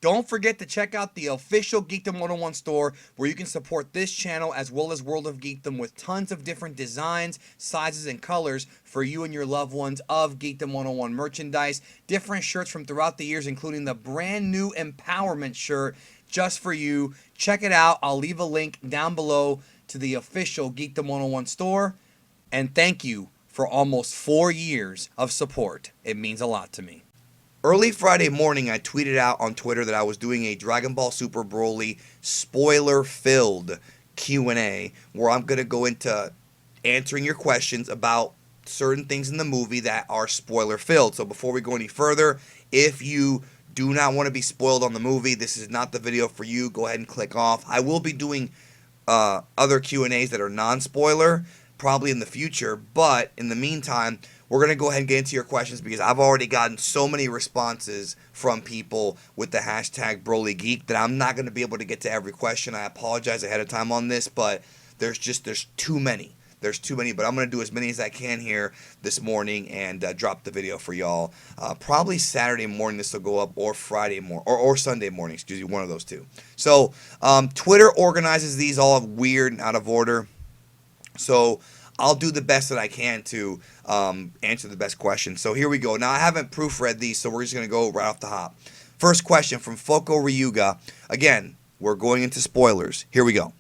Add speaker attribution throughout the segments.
Speaker 1: Don't forget to check out the official Geekdom 101 store where you can support this channel as well as World of Geekdom with tons of different designs, sizes, and colors for you and your loved ones of Geekdom 101 merchandise. Different shirts from throughout the years, including the brand new Empowerment shirt just for you. Check it out. I'll leave a link down below to the official Geekdom 101 store. And thank you for almost 4 years of support. It means a lot to me. Early Friday morning, I tweeted out on Twitter that I was doing a Dragon Ball Super Broly spoiler-filled Q&A where I'm going to go into answering your questions about certain things in the movie that are spoiler-filled. So before we go any further, if you do not want to be spoiled on the movie, this is not the video for you. Go ahead and click off. I will be doing other Q&As that are non-spoiler probably in the future, but in the meantime, we're going to go ahead and get into your questions because I've already gotten so many responses from people with the hashtag BrolyGeek that I'm not going to be able to get to every question. I apologize ahead of time on this, but there's too many. There's too many, but I'm going to do as many as I can here this morning and drop the video for y'all. Probably Saturday morning this will go up, or Friday morning, or Sunday morning, excuse me, one of those two. So Twitter organizes these all weird and out of order. So I'll do the best that I can to answer the best questions. So here we go. Now, I haven't proofread these, so we're just going to go right off the hop. First question from Foko Ryuga. Again, we're going into spoilers. Here we go.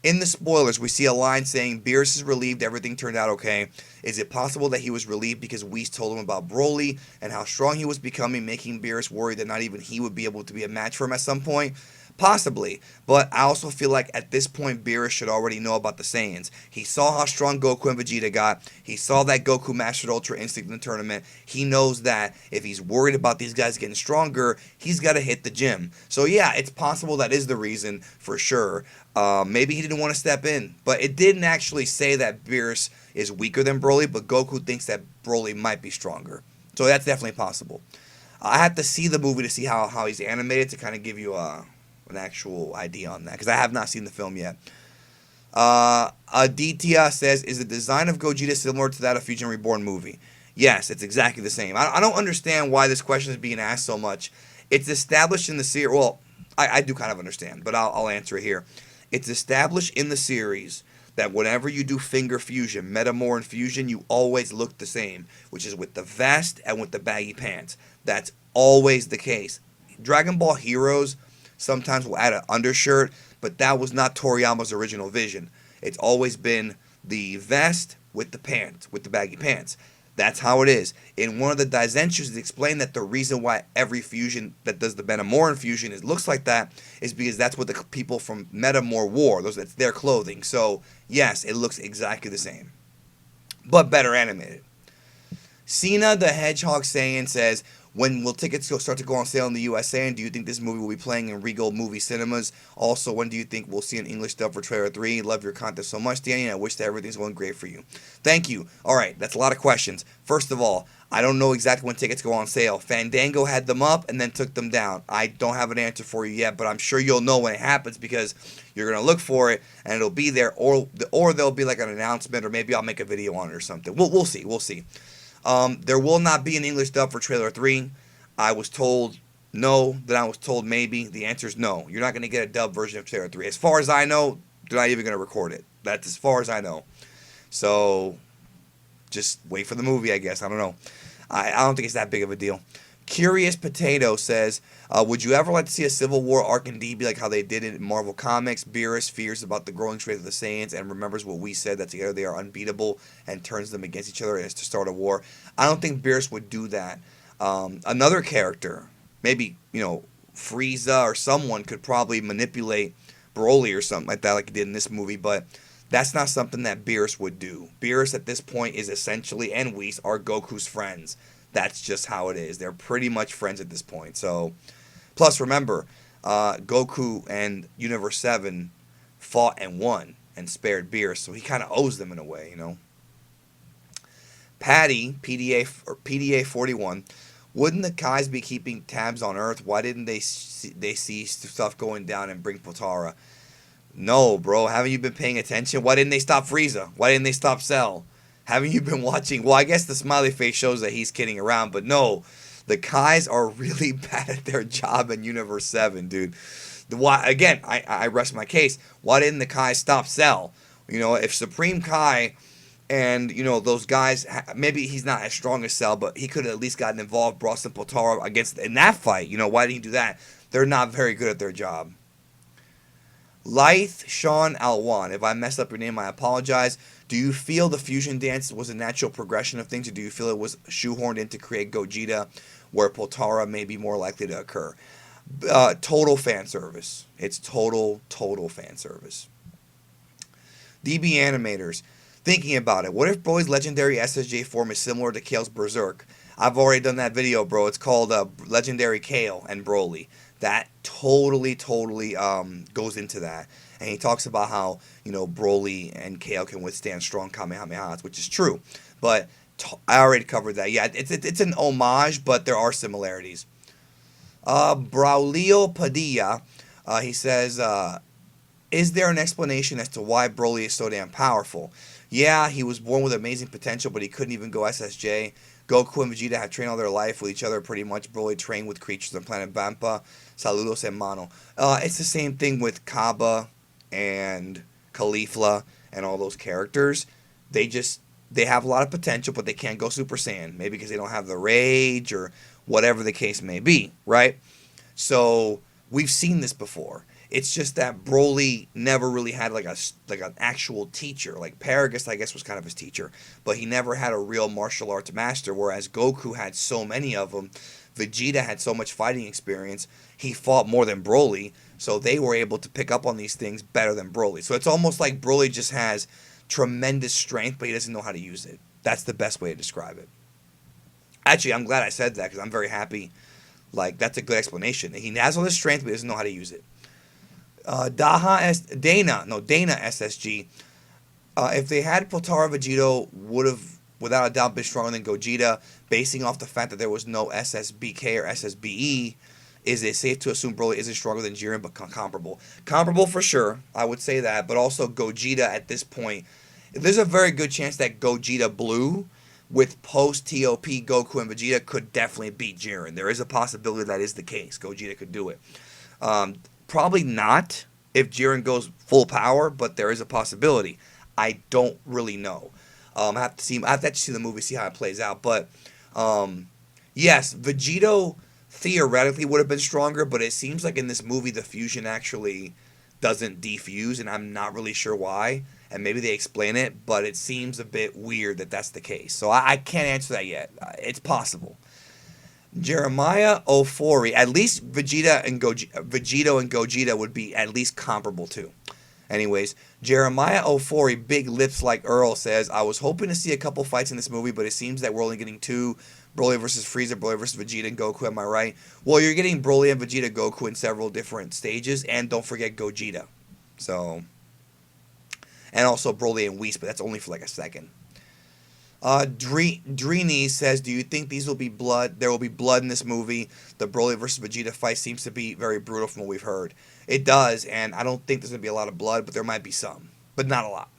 Speaker 1: In the spoilers, we see a line saying, Beerus is relieved everything turned out okay. Is it possible that he was relieved because Whis told him about Broly and how strong he was becoming, making Beerus worried that not even he would be able to be a match for him at some point? Possibly, but I also feel like at this point Beerus should already know about the Saiyans. He saw how strong Goku and Vegeta got. He saw that Goku mastered Ultra Instinct in the tournament. He knows that if he's worried about these guys getting stronger, he's got to hit the gym. So yeah, it's possible that is the reason for sure. Maybe he didn't want to step in, but it didn't actually say that Beerus is weaker than Broly, but Goku thinks that Broly might be stronger. So that's definitely possible. I have to see the movie to see how he's animated to kind of give you an actual idea on that, because I have not seen the film yet. Aditya says, is the design of Gogeta similar to that of Fusion Reborn movie? Yes, it's exactly the same. I don't understand why this question is being asked so much. It's established in the series. Well, I do kind of understand, but I'll answer it here. It's established in the series that whenever you do finger fusion, Metamore and fusion, you always look the same, which is with the vest and with the baggy pants. That's always the case. Dragon Ball Heroes sometimes will add an undershirt, but that was not Toriyama's original vision. It's always been the vest with the pants, with the baggy pants. That's how it is. In one of the Daizenshus, it explained that the reason why every fusion that does the Metamore fusion looks like that is because that's what the people from Metamore wore. That's their clothing. So, yes, it looks exactly the same, but better animated. Cena the Hedgehog Saiyan says, when will tickets start to go on sale in the USA, and do you think this movie will be playing in Regal movie cinemas? Also, when do you think we'll see an English dub for Trailer 3? Love your content so much, Danny, and I wish that everything's going great for you. Thank you. Alright, that's a lot of questions. First of all, I don't know exactly when tickets go on sale. Fandango had them up and then took them down. I don't have an answer for you yet, but I'm sure you'll know when it happens because you're going to look for it and it'll be there, or there'll be like an announcement, or maybe I'll make a video on it or something. We'll see. We'll see. There will not be an English dub for Trailer 3. I was told no, then I was told maybe. The answer is no. You're not going to get a dub version of Trailer 3. As far as I know, they're not even going to record it. That's as far as I know. So, just wait for the movie, I guess. I don't know. I don't think it's that big of a deal. Curious Potato says, would you ever like to see a Civil War arc in D be like how they did it in Marvel Comics? Beerus fears about the growing strength of the Saiyans and remembers what we said, that together they are unbeatable, and turns them against each other and is to start a war. I don't think Beerus would do that. Another character, maybe, Frieza or someone, could probably manipulate Broly or something like that, like he did in this movie, but that's not something that Beerus would do. Beerus at this point is essentially, and Whis, are Goku's friends. That's just how it is. They're pretty much friends at this point. So, plus remember, Goku and Universe 7 fought and won and spared Beerus, so he kind of owes them in a way, Patty, PDA 41, wouldn't the Kais be keeping tabs on Earth? Why didn't they see stuff going down and bring Potara? No, bro. Haven't you been paying attention? Why didn't they stop Frieza? Why didn't they stop Cell? Haven't you been watching? Well, I guess the smiley face shows that he's kidding around, but no. The Kais are really bad at their job in Universe 7, dude. Why, again, I rest my case. Why didn't the Kai stop Cell? You know, if Supreme Kai and, you know, those guys, maybe he's not as strong as Cell, but he could have at least gotten involved, brought some Potara against in that fight. You know, why didn't he do that? They're not very good at their job. Lyth Sean Alwan, if I messed up your name, I apologize. Do you feel the fusion dance was a natural progression of things, or do you feel it was shoehorned in to create Gogeta, where Potara may be more likely to occur? Total fan service. It's total fan service. DB Animators, thinking about it, what if Broly's legendary SSJ form is similar to Kale's Berserk? I've already done that video, bro. It's called Legendary Kale and Broly. That totally goes into that. And he talks about how, you know, Broly and Kale can withstand strong Kamehamehas, which is true. But I already covered that. Yeah, it's an homage, but there are similarities. Braulio Padilla, he says, is there an explanation as to why Broly is so damn powerful? Yeah, he was born with amazing potential, but he couldn't even go SSJ. Goku and Vegeta have trained all their life with each other pretty much. Broly trained with creatures on planet Vampa. Saludos, hermano. It's the same thing with Kaba and Caulifla and all those characters. They have a lot of potential, but they can't go Super Saiyan. Maybe because they don't have the rage or whatever the case may be, right? So we've seen this before. It's just that Broly never really had like an actual teacher. Like Paragus, I guess, was kind of his teacher, but he never had a real martial arts master. Whereas Goku had so many of them, Vegeta had so much fighting experience. He fought more than Broly, so they were able to pick up on these things better than Broly. So it's almost like Broly just has tremendous strength, but he doesn't know how to use it. That's the best way to describe it. Actually, I'm glad I said that because I'm very happy. Like, that's a good explanation. He has all this strength, but he doesn't know how to use it. Dana SSG. If they had Potara, Vegeta would have, without a doubt, been stronger than Gogeta. Basing off the fact that there was no SSBK or SSBE, is it safe to assume Broly isn't stronger than Jiren, but comparable? Comparable for sure, I would say that. But also Gogeta at this point, there's a very good chance that Gogeta Blue, with post-TOP Goku and Vegeta, could definitely beat Jiren. There is a possibility that is the case. Gogeta could do it. Probably not if Jiren goes full power, but there is a possibility. I don't really know. I have to see the movie, see how it plays out. But yes, Vegito theoretically would have been stronger, but it seems like in this movie the fusion actually doesn't defuse, and I'm not really sure why. And maybe they explain it, but it seems a bit weird that that's the case. So I can't answer that yet. It's possible. Jeremiah Ofori, at least Vegito and Gogeta would be at least comparable too. Anyways, Jeremiah Ofori, big lips like Earl, says, I was hoping to see a couple fights in this movie, but it seems that we're only getting two. Broly versus Frieza, Broly versus Vegeta and Goku, am I right? Well, you're getting Broly and Vegeta Goku in several different stages, and don't forget Gogeta. So, and also Broly and Whis, but that's only for like a second. Drini says, do you think these will be blood? There will be blood in this movie. The Broly versus Vegeta fight seems to be very brutal from what we've heard. It does, and I don't think there's going to be a lot of blood, but there might be some. But not a lot.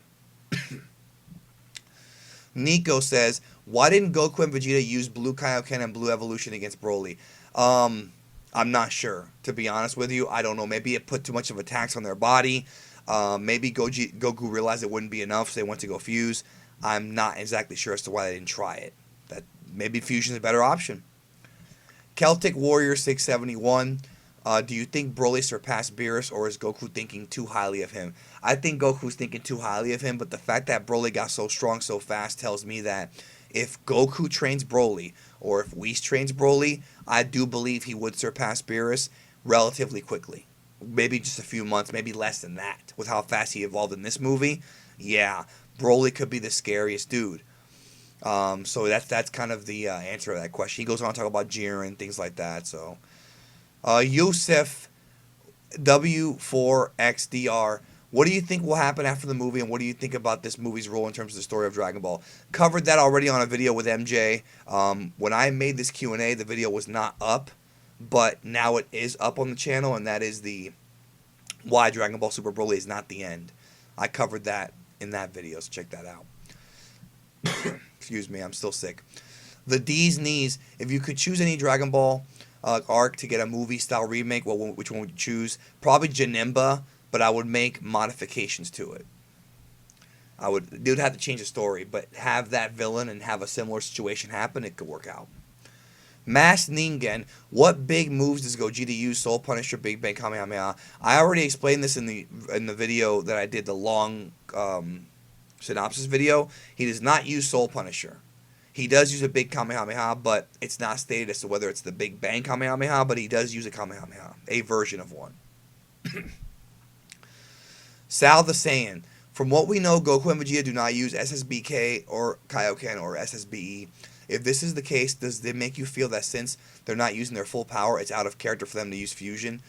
Speaker 1: Nico says, why didn't Goku and Vegeta use Blue Kaioken and Blue Evolution against Broly? I'm not sure, to be honest with you. I don't know. Maybe it put too much of a tax on their body. Maybe Goku realized it wouldn't be enough, so they went to go fuse. I'm not exactly sure as to why they didn't try it. That maybe fusion is a better option. Celtic Warrior 671. Do you think Broly surpassed Beerus, or is Goku thinking too highly of him? I think Goku's thinking too highly of him, but the fact that Broly got so strong so fast tells me that if Goku trains Broly, or if Whis trains Broly, I do believe he would surpass Beerus relatively quickly. Maybe just a few months, maybe less than that. With how fast he evolved in this movie, yeah, Broly could be the scariest dude. So that's kind of the answer to that question. He goes on to talk about Jiren, things like that. So, Yusef W4XDR, what do you think will happen after the movie, and what do you think about this movie's role in terms of the story of Dragon Ball? Covered that already on a video with MJ. When I made this Q&A, the video was not up, but now it is up on the channel, and that is the why Dragon Ball Super Broly is not the end. I covered that in that video, so check that out. Excuse me, I'm still sick. The D's knees. If you could choose any Dragon Ball arc to get a movie style remake, which one would you choose? Probably Janemba, but I would make modifications to it. They would have to change the story, but have that villain and have a similar situation happen, it could work out. Masked Ningen, what big moves does Gogeta use? Soul Punisher, Big Bang, Kamehameha. I already explained this in the video that I did, the long synopsis video. He does not use Soul Punisher. He does use a big Kamehameha, but it's not stated as to whether it's the Big Bang Kamehameha, but he does use a Kamehameha, a version of one. Sal the Saiyan. From what we know, Goku and Vegeta do not use SSBK or Kaioken or SSBE. If this is the case, does it make you feel that since they're not using their full power, it's out of character for them to use fusion?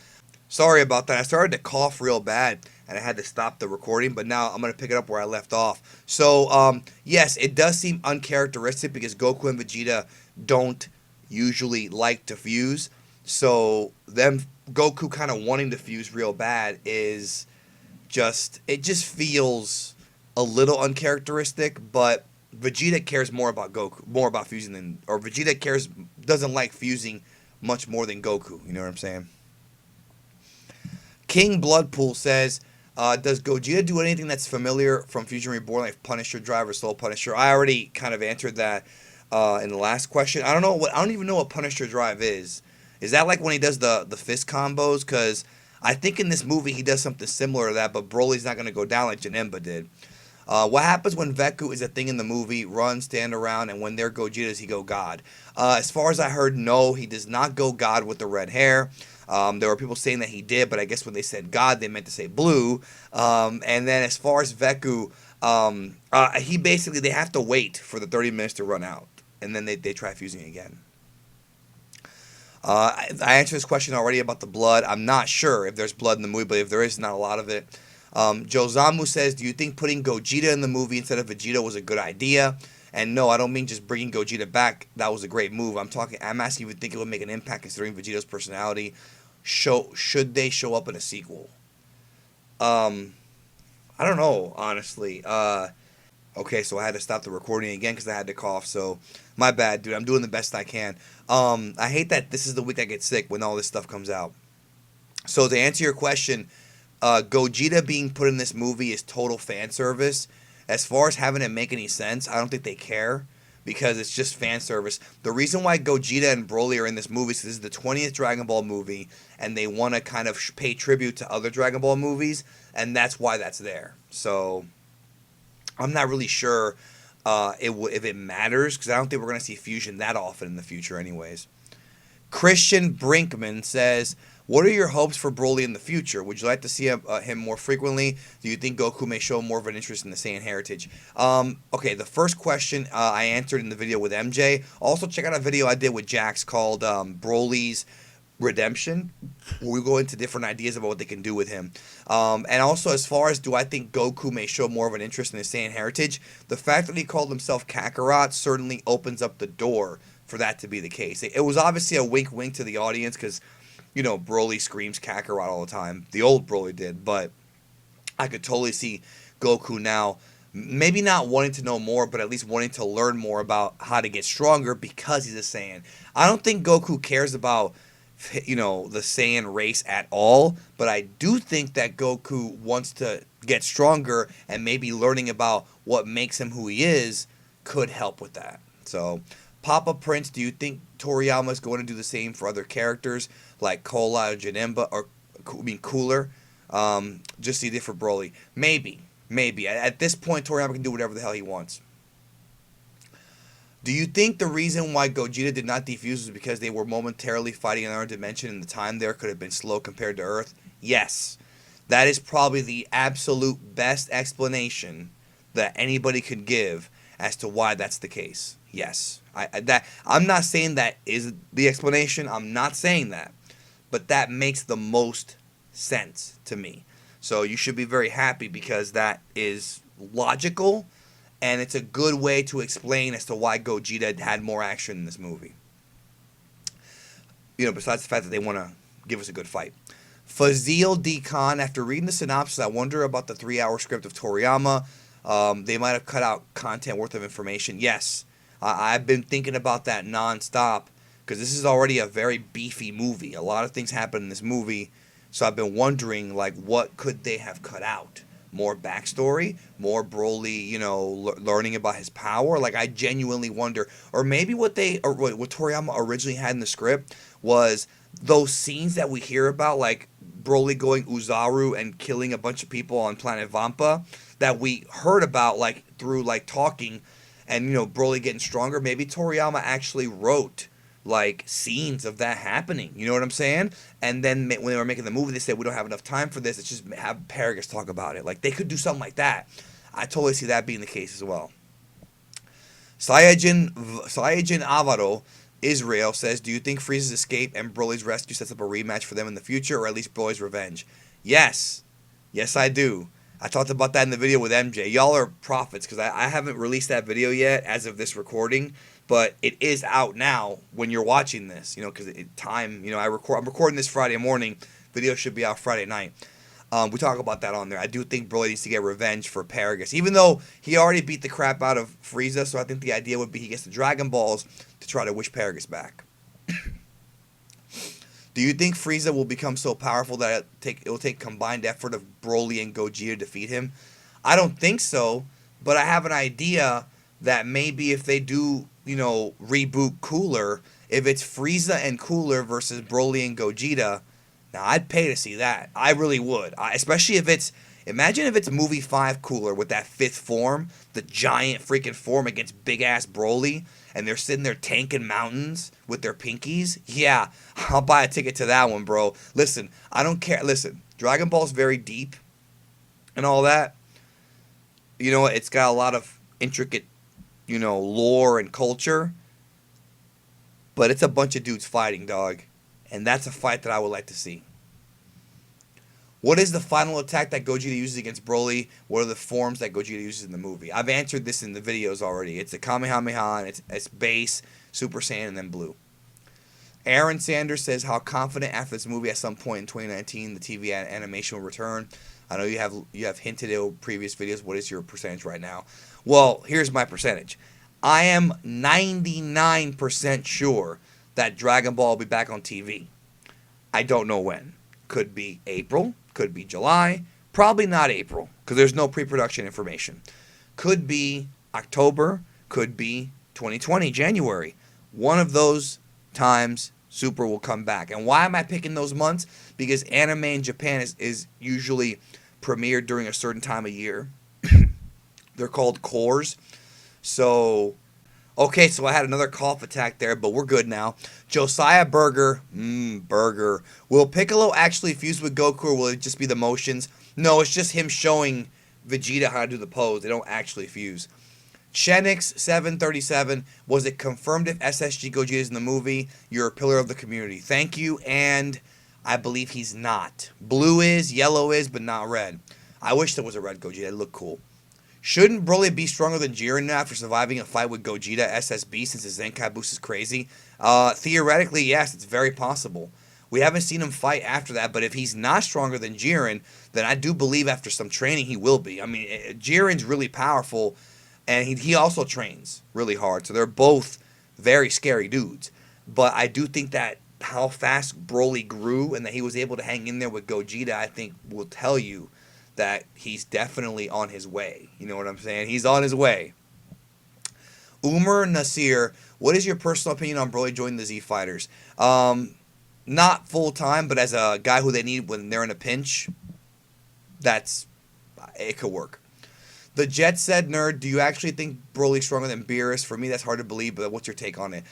Speaker 1: Sorry about that. I started to cough real bad, and I had to stop the recording, but now I'm going to pick it up where I left off. So, yes, it does seem uncharacteristic because Goku and Vegeta don't usually like to fuse. So, Goku kind of wanting to fuse real bad it just feels a little uncharacteristic, but Vegeta cares more about fusing or Vegeta doesn't like fusing much more than Goku. You know what I'm saying? King Bloodpool says, does Gogeta do anything that's familiar from Fusion Reborn, like Punisher Drive or Soul Punisher? I already kind of answered that in the last question. I don't even know what Punisher Drive is. Is that like when he does the fist combos? Because I think in this movie he does something similar to that, but Broly's not going to go down like Janemba did. What happens when Veku is a thing in the movie? Run, stand around, and when they're Gogetas, he go God. As far as I heard, no, he does not go God with the red hair. There were people saying that he did, but I guess when they said God, they meant to say blue. And then as far as Veku, they have to wait for the 30 minutes to run out, and then they try fusing again. I answered this question already about the blood. I'm not sure if there's blood in the movie, but if there is, not a lot of it. Jozamu says, do you think putting Gogeta in the movie instead of Vegeta was a good idea? And no, I don't mean just bringing Gogeta back. That was a great move. I'm asking if you think it would make an impact considering Vegeta's personality. Should they show up in a sequel? I don't know, honestly. Okay, so I had to stop the recording again because I had to cough. So my bad, dude. I'm doing the best I can. I hate that this is the week I get sick when all this stuff comes out. So to answer your question, Gogeta being put in this movie is total fan service. As far as having it make any sense, I don't think they care because it's just fan service. The reason why Gogeta and Broly are in this movie is this is the 20th Dragon Ball movie, and they want to kind of pay tribute to other Dragon Ball movies, and that's why that's there. So I'm not really sure if it matters because I don't think we're going to see fusion that often in the future anyways. Christian Brinkman says, what are your hopes for Broly in the future? Would you like to see him more frequently? Do you think Goku may show more of an interest in the Saiyan heritage? Okay, the first question I answered in the video with MJ. Also, check out a video I did with Jax called Broly's Redemption, where we go into different ideas about what they can do with him. And also, as far as do I think Goku may show more of an interest in his Saiyan heritage, the fact that he called himself Kakarot certainly opens up the door for that to be the case. It was obviously a wink-wink to the audience because, you know, Broly screams Kakarot all the time. The old Broly did, but I could totally see Goku now maybe not wanting to know more, but at least wanting to learn more about how to get stronger because he's a Saiyan. I don't think Goku cares about, you know, the Saiyan race at all, but I do think that Goku wants to get stronger, and maybe learning about what makes him who he is could help with that. So, Papa Prince, do you think Toriyama is going to do the same for other characters like Cola or Janemba, or Cooler? Just see different Broly. Maybe. At this point, Toriyama can do whatever the hell he wants. Do you think the reason why Gogeta did not defuse was because they were momentarily fighting in another dimension and the time there could have been slow compared to Earth? Yes. That is probably the absolute best explanation that anybody could give as to why that's the case. Yes. I'm not saying that is the explanation. I'm not saying that. But that makes the most sense to me. So you should be very happy because that is logical, and it's a good way to explain as to why Gogeta had more action in this movie. You know, besides the fact that they want to give us a good fight. Fazil D. Khan, after reading the synopsis, I wonder about the 3-hour script of Toriyama. They might have cut out content worth of information. Yes. I've been thinking about that nonstop because this is already a very beefy movie. A lot of things happen in this movie, so I've been wondering, like, what could they have cut out? More backstory, more Broly, learning about his power. Like, I genuinely wonder, or maybe what Toriyama originally had in the script was those scenes that we hear about, like Broly going Uzaru and killing a bunch of people on planet Vampa, that we heard about, like, through, like, talking, and Broly getting stronger. Maybe Toriyama actually wrote, like, scenes of that happening. You know what I'm saying? And then when they were making the movie, they said, we don't have enough time for this. Let's just have Paragus talk about it. Like, they could do something like that. I totally see that being the case as well. Saiyajin Avaro Israel says, do you think Frieza's escape and Broly's rescue sets up a rematch for them in the future, or at least Broly's revenge? Yes. Yes, I do. I talked about that in the video with MJ. Y'all are prophets, because I haven't released that video yet as of this recording, but it is out now when you're watching this, because I'm recording this Friday morning. Video should be out Friday night. We talk about that on there. I do think Broly needs to get revenge for Paragus, even though he already beat the crap out of Frieza, so I think the idea would be he gets the Dragon Balls to try to wish Paragus back. Do you think Frieza will become so powerful that it will take combined effort of Broly and Gogeta to defeat him? I don't think so, but I have an idea that maybe if they do, reboot Cooler, if it's Frieza and Cooler versus Broly and Gogeta, now I'd pay to see that. I really would. Especially if it's, imagine if it's movie 5 Cooler with that 5th form, the giant freaking form against big ass Broly, and they're sitting there tanking mountains with their pinkies. Yeah, I'll buy a ticket to that one, bro. Listen, I don't care. Listen, Dragon Ball's very deep and all that. It's got a lot of intricate, lore and culture. But it's a bunch of dudes fighting, dog. And that's a fight that I would like to see. What is the final attack that Gogeta uses against Broly? What are the forms that Gogeta uses in the movie? I've answered this in the videos already. It's a Kamehameha, and it's base, Super Saiyan, and then blue. Aaron Sanders says, how confident after this movie at some point in 2019 the TV animation will return? I know you have hinted in previous videos. What is your percentage right now? Well, here's my percentage. I am 99% sure that Dragon Ball will be back on TV. I don't know when. Could be April. Could be July. Probably not April, because there's no pre-production information. Could be October. Could be 2020, January. One of those times, Super will come back. And why am I picking those months? Because anime in Japan is usually premiered during a certain time of year. They're called cores. So, okay, so I had another cough attack there, but we're good now. Josiah Burger. Burger. Will Piccolo actually fuse with Goku, or will it just be the motions? No, it's just him showing Vegeta how to do the pose. They don't actually fuse. Shenix737. Was it confirmed if SSG Gogeta is in the movie? You're a pillar of the community. Thank you, and I believe he's not. Blue is, yellow is, but not red. I wish there was a red Gogeta. It'd look cool. Shouldn't Broly be stronger than Jiren now after surviving a fight with Gogeta SSB since his Zenkai boost is crazy? Theoretically, yes, it's very possible. We haven't seen him fight after that, but if he's not stronger than Jiren, then I do believe after some training he will be. I mean, Jiren's really powerful, and he also trains really hard, so they're both very scary dudes. But I do think that how fast Broly grew and that he was able to hang in there with Gogeta, I think will tell you that he's definitely on his way. You know what I'm saying? He's on his way. Umar Nasir, what is your personal opinion on Broly joining the Z Fighters? Not full-time, but as a guy who they need when they're in a pinch, it could work. The Jet said, nerd, do you actually think Broly's stronger than Beerus? For me, that's hard to believe, but what's your take on it?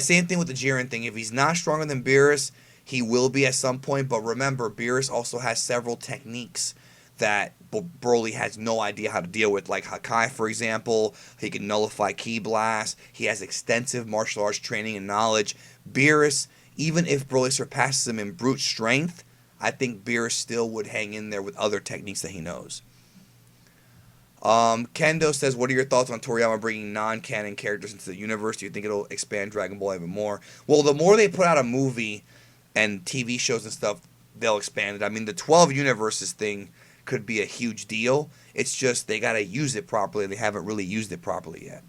Speaker 1: Same thing with the Jiren thing. If he's not stronger than Beerus, he will be at some point, but remember, Beerus also has several techniques that Broly has no idea how to deal with, like Hakai, for example. He can nullify Ki Blast. He has extensive martial arts training and knowledge. Beerus, even if Broly surpasses him in brute strength, I think Beerus still would hang in there with other techniques that he knows. Kendo says, what are your thoughts on Toriyama bringing non-canon characters into the universe? Do you think it'll expand Dragon Ball even more? Well, the more they put out a movie and TV shows and stuff, they'll expand it. I mean, the 12 universes thing could be a huge deal. It's just they got to use it properly, and they haven't really used it properly yet.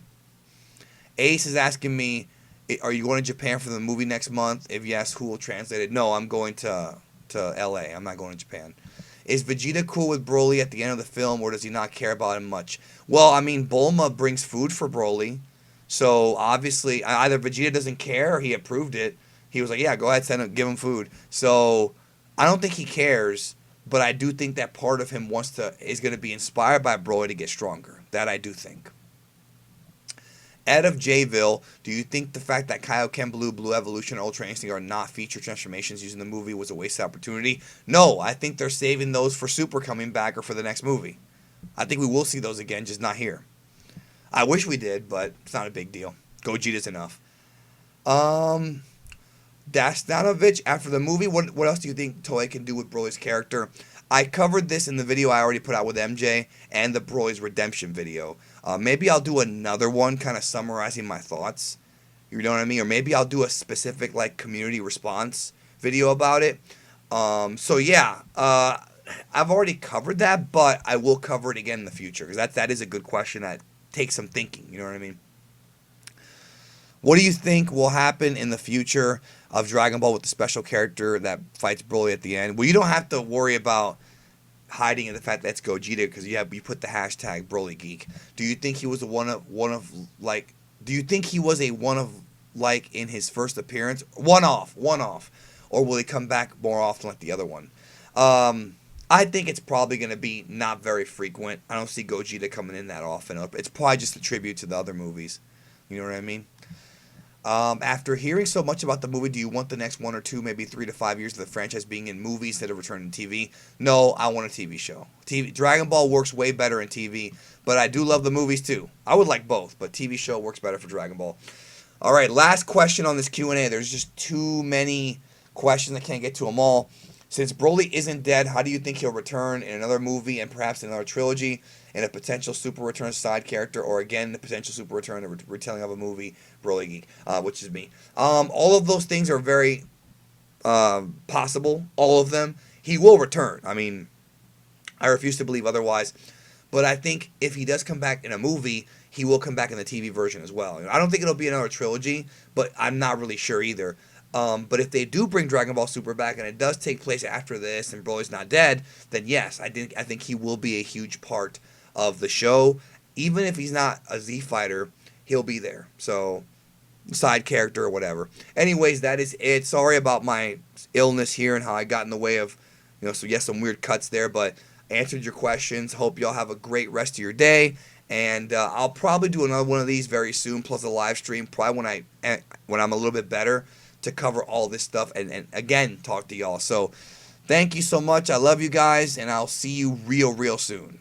Speaker 1: Ace is asking me, are you going to Japan for the movie next month? If yes, who will translate it? No, I'm going to LA. I'm not going to Japan. Is Vegeta cool with Broly at the end of the film, or does he not care about him much? Well, I mean, Bulma brings food for Broly, so obviously either Vegeta doesn't care or he approved it. He was like, yeah, go ahead, send him, give him food. So I don't think he cares, but I do think that part of him is going to be inspired by Broly to get stronger. That I do think. Ed of Jayville, do you think the fact that Kaioken Blue, Blue Evolution, and Ultra Instinct are not feature transformations used in the movie was a wasted opportunity? No, I think they're saving those for Super coming back or for the next movie. I think we will see those again, just not here. I wish we did, but it's not a big deal. Gogeta's enough. Dasnanovich, after the movie, what else do you think Toei can do with Broly's character? I covered this in the video I already put out with MJ and the Broly's Redemption video. Maybe I'll do another one kind of summarizing my thoughts. You know what I mean? Or maybe I'll do a specific like community response video about it. So yeah, I've already covered that, but I will cover it again in the future because that is a good question that takes some thinking. You know what I mean? What do you think will happen in the future of Dragon Ball with the special character that fights Broly at the end? Well, you don't have to worry about hiding in the fact that it's Gogeta because you put the hashtag BrolyGeek. Do you think he was a one of like? Do you think he was a one of like in his first appearance? One off, or will he come back more often like the other one? I think it's probably going to be not very frequent. I don't see Gogeta coming in that often. It's probably just a tribute to the other movies. You know what I mean? After hearing so much about the movie, do you want the next 1 or 2, maybe 3 to 5 years of the franchise being in movies instead of returning to TV? No, I want a TV show. Dragon Ball works way better in TV, but I do love the movies too. I would like both, but TV show works better for Dragon Ball. All right, last question on this Q&A. There's just too many questions. I can't get to them all. Since Broly isn't dead, how do you think he'll return in another movie and perhaps in another trilogy, in a potential Super Return side character, or again, the potential Super Return, a retelling of a movie, Broly Geek, which is me. All of those things are very possible, all of them. He will return. I mean, I refuse to believe otherwise. But I think if he does come back in a movie, he will come back in the TV version as well. I don't think it'll be another trilogy, but I'm not really sure either. But if they do bring Dragon Ball Super back and it does take place after this and Broly's not dead, then yes, I think he will be a huge part of the show. Even if he's not a Z fighter, he'll be there. So, side character or whatever. Anyways, that is it. Sorry about my illness here and how I got in the way of, so yes, some weird cuts there, but answered your questions. Hope y'all have a great rest of your day. And I'll probably do another one of these very soon, plus a live stream, probably when I'm a little bit better, to cover all this stuff and again talk to y'all. So thank you so much. I love you guys, and I'll see you real soon.